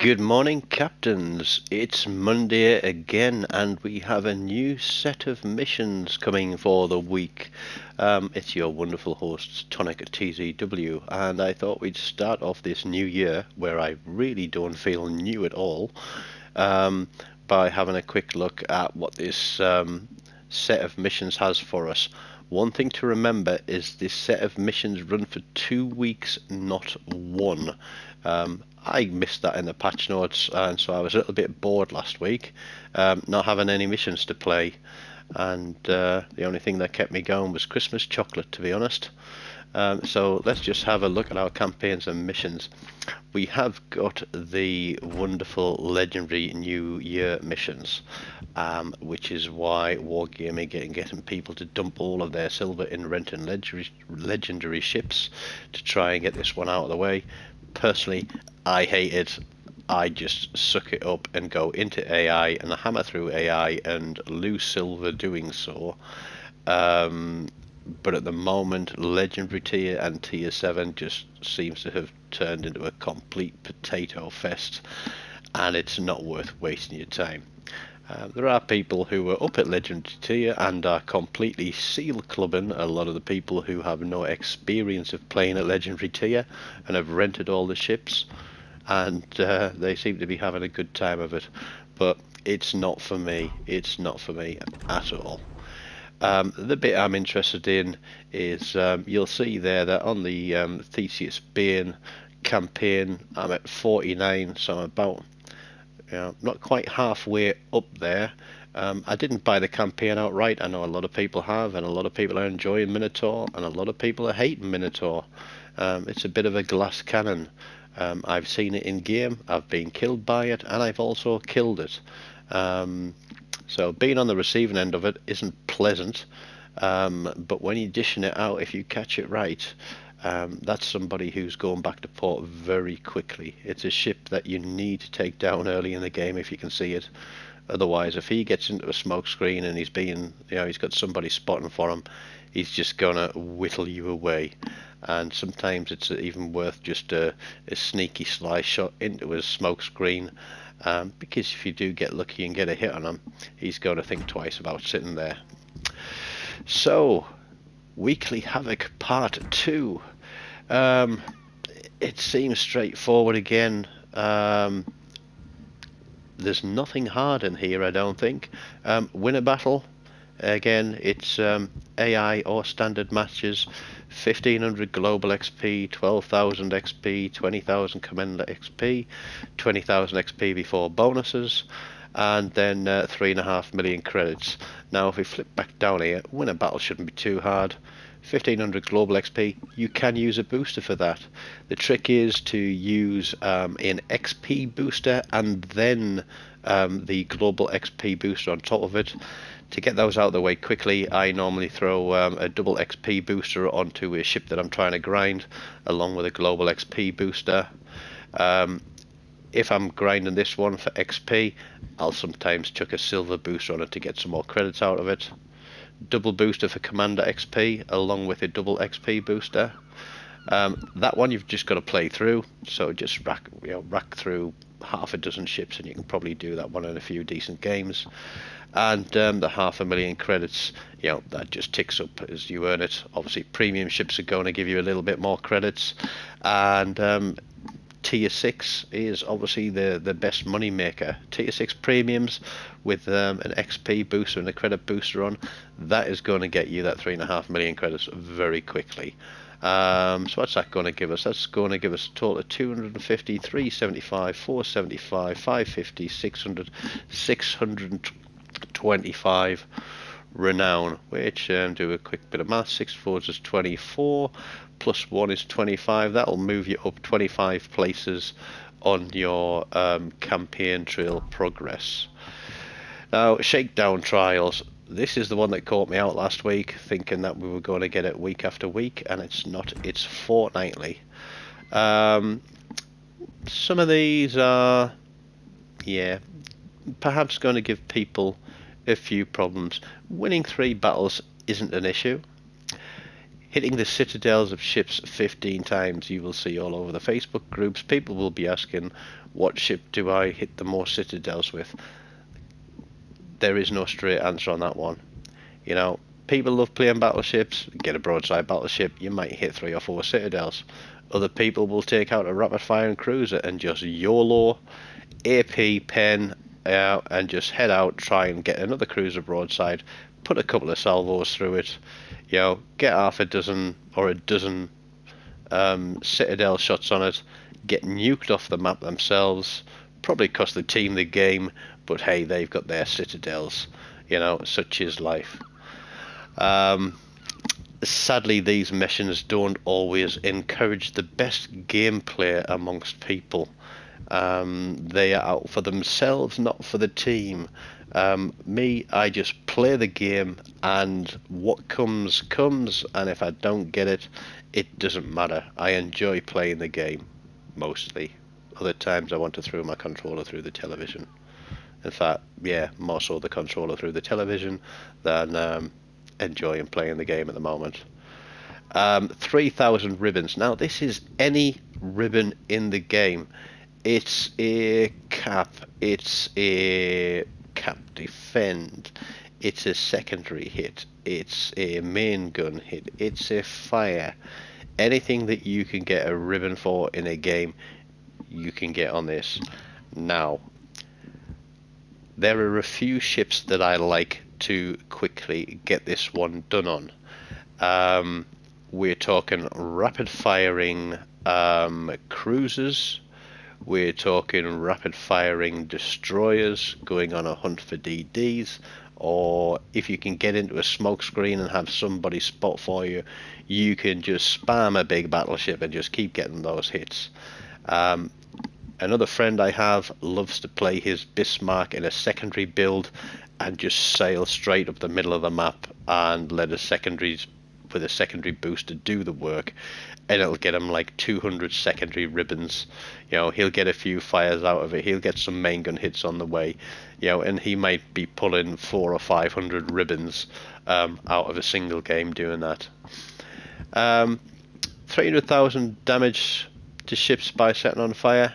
Good morning, captains. It's Monday again, and we have a new set of missions coming for the week. It's your wonderful hosts, Tonic at TZW, and I thought we'd start off this new year, where I really don't feel new at all, by having a quick look at what this set of missions has for us. One thing to remember is this set of missions run for 2 weeks, not one. I missed that in the patch notes, and so I was a little bit bored last week, not having any missions to play, and the only thing that kept me going was Christmas chocolate, to be honest. So let's just have a look at our campaigns and missions. We have got the wonderful legendary New Year missions, which is why Wargaming getting people to dump all of their silver in rent and legendary ships to try and get this one out of the way. Personally, I hate it. I just suck it up and go into AI and hammer through AI and lose silver doing so. But at the moment, legendary tier and tier 7 just seems to have turned into a complete potato fest, and it's not worth wasting your time. There are people who are up at legendary tier and are completely seal clubbing a lot of the people who have no experience of playing at legendary tier and have rented all the ships, and they seem to be having a good time of it. But it's not for me. It's not for me at all. The bit I'm interested in is you'll see there that on the Theseus Bane campaign I'm at 49, so I'm about not quite halfway up there. I didn't buy the campaign outright. I know a lot of people have, and a lot of people are enjoying Minotaur, and a lot of people are hating Minotaur. It's a bit of a glass cannon. I've seen it in game, I've been killed by it, and I've also killed it. So being on the receiving end of it isn't pleasant, but when you're dishing it out, if you catch it right, that's somebody who's going back to port very quickly. It's a ship that you need to take down early in the game if you can see it. Otherwise, if he gets into a smoke screen and he's got somebody spotting for him, he's just gonna whittle you away. And sometimes it's even worth just a sneaky sly shot into his smoke screen, because if you do get lucky and get a hit on him, he's going to think twice about sitting there. So, Weekly Havoc Part 2. It seems straightforward again. There's nothing hard in here, I don't think. Win a battle. Again, it's AI or standard matches. 1500 global XP, 12,000 XP, 20,000 commander XP, 20,000 XP before bonuses, and then 3.5 million credits. Now if we flip back down here, win a battle shouldn't be too hard. 1500 global XP, you can use a booster for that. The trick is to use an XP booster and then the global XP booster on top of it. To get those out of the way quickly, I normally throw a double XP booster onto a ship that I'm trying to grind, along with a global XP booster. If I'm grinding this one for XP, I'll sometimes chuck a silver booster on it to get some more credits out of it. Double booster for Commander XP, along with a double XP booster. That one you've just got to play through, so just rack through half a dozen ships and you can probably do that one in a few decent games. And the 500,000 credits, that just ticks up as you earn it. Obviously premium ships are going to give you a little bit more credits, and tier 6 is obviously the best money maker. Tier 6 premiums with an XP booster and a credit booster on, that is going to get you that 3.5 million credits very quickly. So what's that going to give us? That's going to give us a total of 250, 375, 475, 550, 600, 625 renown, which do a quick bit of math. 6 4s is 24, plus 1 is 25. That'll move you up 25 places on your campaign trail progress. Now, Shakedown Trials. This is the one that caught me out last week, thinking that we were going to get it week after week, and it's not. It's fortnightly. Some of these are, perhaps going to give people a few problems. Winning 3 battles isn't an issue. Hitting the citadels of ships 15 times, you will see all over the Facebook groups. People will be asking, what ship do I hit the most citadels with? There is no straight answer on that one. You know, people love playing battleships. Get a broadside battleship, you might hit 3 or 4 citadels. Other people will take out a rapid firing cruiser and just YOLO, AP, pen, and just head out, try and get another cruiser broadside, put a couple of salvos through it, you know, get half a dozen or a dozen citadel shots on it, get nuked off the map themselves, probably cost the team the game, but hey, they've got their citadels, you know, such is life. Sadly, these missions don't always encourage the best gameplay amongst people. They are out for themselves, not for the team. Me, I just play the game, and what comes, comes, and if I don't get it, it doesn't matter. I enjoy playing the game, mostly. Other times I want to throw my controller through the television. In fact, yeah, more so the controller through the television than enjoying playing the game at the moment. 3,000 ribbons. Now, this is any ribbon in the game. It's a cap, it's a cap defend, it's a secondary hit, it's a main gun hit, it's a fire. Anything that you can get a ribbon for in a game, you can get on this. Now, there are a few ships that I like to quickly get this one done on. We're talking rapid firing cruisers. We're talking rapid firing destroyers going on a hunt for DDs, or if you can get into a smoke screen and have somebody spot for you, you can just spam a big battleship and just keep getting those hits. Another friend I have loves to play his Bismarck in a secondary build and just sail straight up the middle of the map and let his secondaries with a secondary booster do the work, and it'll get him like 200 secondary ribbons. You know, he'll get a few fires out of it, he'll get some main gun hits on the way, you know, and he might be pulling 400 or 500 ribbons out of a single game doing that. 300,000 damage to ships by setting on fire.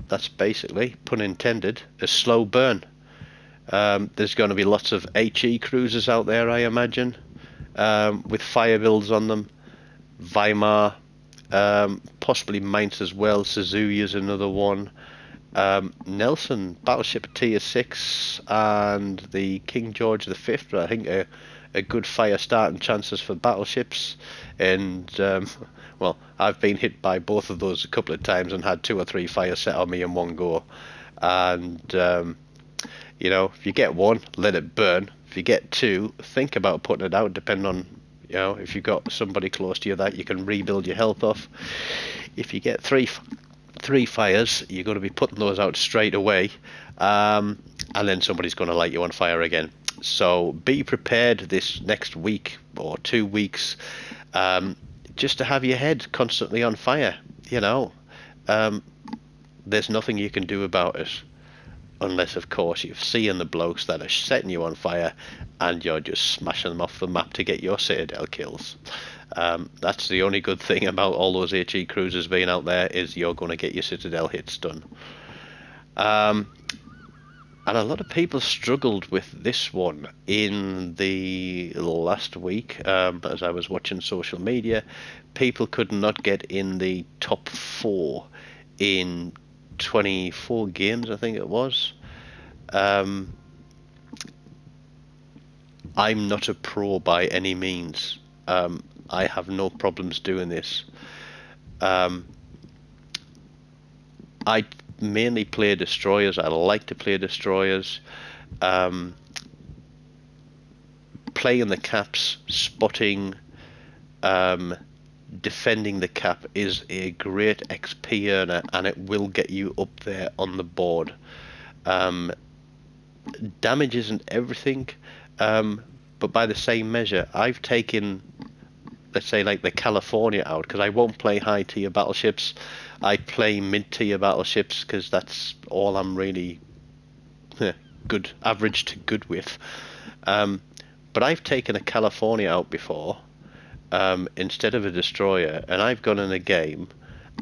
That's basically, pun intended, a slow burn. There's going to be lots of HE cruisers out there, I imagine, with fire builds on them. Weimar, possibly Mainz as well. Suzuya's another one. Nelson, Battleship Tier 6, and the King George V, I think a good fire starting chances for battleships. And well, I've been hit by both of those a couple of times and had 2 or 3 fires set on me in one go. And you know, if you get one, let it burn. If you get 2, think about putting it out, depending on, you know, if you've got somebody close to you that you can rebuild your health off. If you get 3 fires, you're going to be putting those out straight away, and then somebody's going to light you on fire again. So be prepared this next week or 2 weeks, just to have your head constantly on fire. You know, there's nothing you can do about it, unless of course you've seen the blokes that are setting you on fire and you're just smashing them off the map to get your citadel kills. That's the only good thing about all those HE cruisers being out there, is you're going to get your citadel hits done. And a lot of people struggled with this one in the last week. As I was watching social media, people could not get in the top 4 in 24 games, I think it was. I'm not a pro by any means. I have no problems doing this. I mainly play destroyers. I like to play destroyers. Playing the caps, spotting, defending the cap is a great XP earner, and it will get you up there on the board. Damage isn't everything, but by the same measure, I've taken, let's say, like the California out, because I won't play high tier battleships. I play mid tier battleships because that's all I'm really average to good with. But I've taken a California out before, instead of a destroyer, and I've gone in a game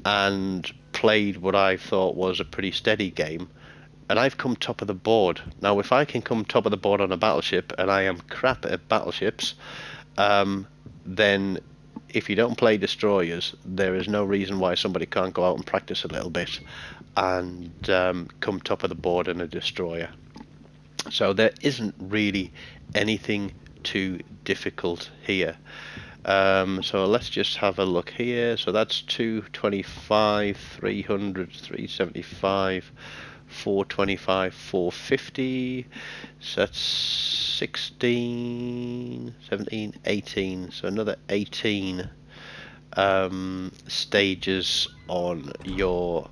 and played what I thought was a pretty steady game, and I've come top of the board. Now, if I can come top of the board on a battleship, and I am crap at battleships, then if you don't play destroyers, there is no reason why somebody can't go out and practice a little bit and come top of the board in a destroyer. So there isn't really anything too difficult here. So let's just have a look here. So that's 225, 300, 375, 425, 450. So that's 16, 17, 18. So another 18 stages on your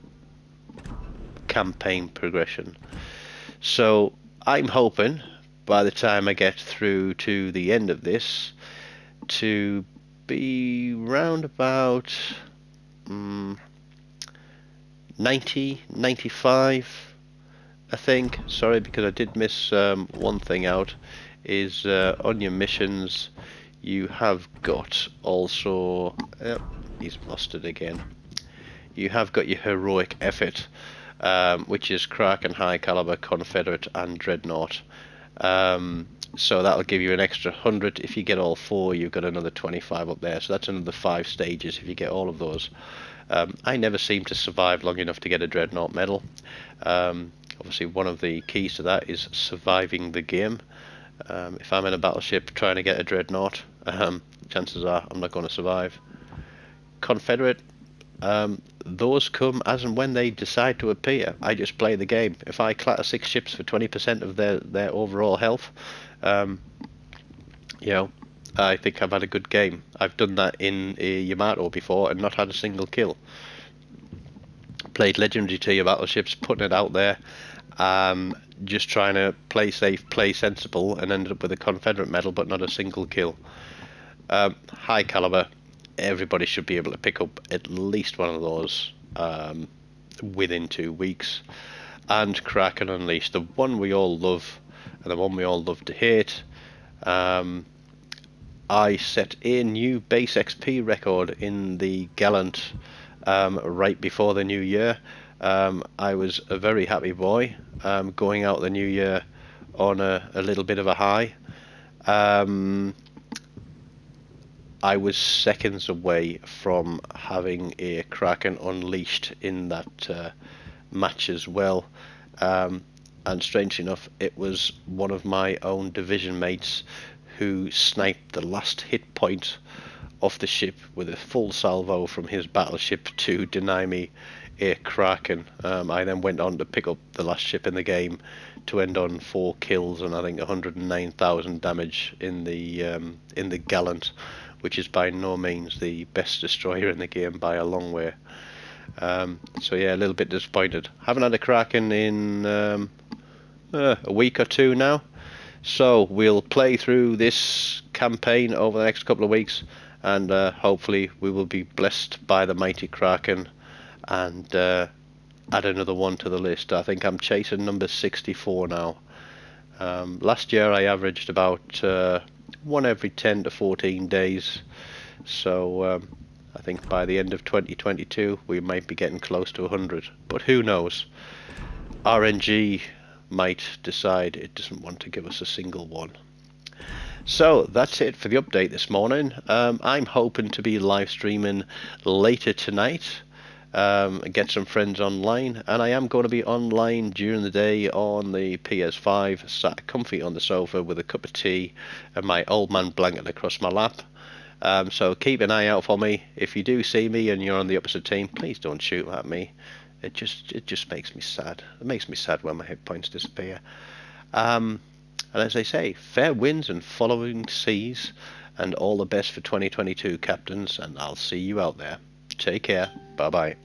campaign progression. So I'm hoping by the time I get through to the end of this to be round about 90, 95, I think. Sorry, because I did miss one thing out, is on your missions you have got also, he's lost it again, you have got your heroic effort, which is Kraken, High Caliber, Confederate and Dreadnought. So that'll give you an extra 100. If you get all 4, you've got another 25 up there. So that's another 5 stages if you get all of those. I never seem to survive long enough to get a Dreadnought medal. Obviously, one of the keys to that is surviving the game. If I'm in a battleship trying to get a Dreadnought, chances are I'm not going to survive. Confederate, those come as and when they decide to appear. I just play the game. If I clatter 6 ships for 20% of their overall health, you know, I think I've had a good game. I've done that in Yamato before and not had a single kill. Played legendary tier battleships, putting it out there, just trying to play safe, play sensible, and ended up with a Confederate medal but not a single kill. High caliber, everybody should be able to pick up at least one of those within 2 weeks. And Kraken Unleashed, the one we all love and the one we all love to hate. I set a new base XP record in the Gallant right before the new year. I was a very happy boy, going out the new year on a little bit of a high. I was seconds away from having a Kraken Unleashed in that match as well, and strangely enough it was one of my own division mates who sniped the last hit point off the ship with a full salvo from his battleship to deny me a Kraken. I then went on to pick up the last ship in the game to end on 4 kills and I think 109,000 damage in the Gallant, which is by no means the best destroyer in the game by a long way. So yeah, a little bit disappointed. Haven't had a Kraken in a week or 2 now. So we'll play through this campaign over the next couple of weeks, and hopefully we will be blessed by the mighty Kraken and add another one to the list. I think I'm chasing number 64 now. Last year I averaged about 1 every 10 to 14 days, so I think by the end of 2022 we might be getting close to 100, but who knows. RNG might decide it doesn't want to give us a single one. So that's it for the update this morning. I'm hoping to be live streaming later tonight, get some friends online, and I am going to be online during the day on the PS5, sat comfy on the sofa with a cup of tea and my old man blanket across my lap. So keep an eye out for me. If you do see me and you're on the opposite team, please don't shoot at me. It just makes me sad. It makes me sad when my hit points disappear. And as they say, fair winds and following seas, and all the best for 2022, captains, and I'll see you out there. Take care. Bye bye.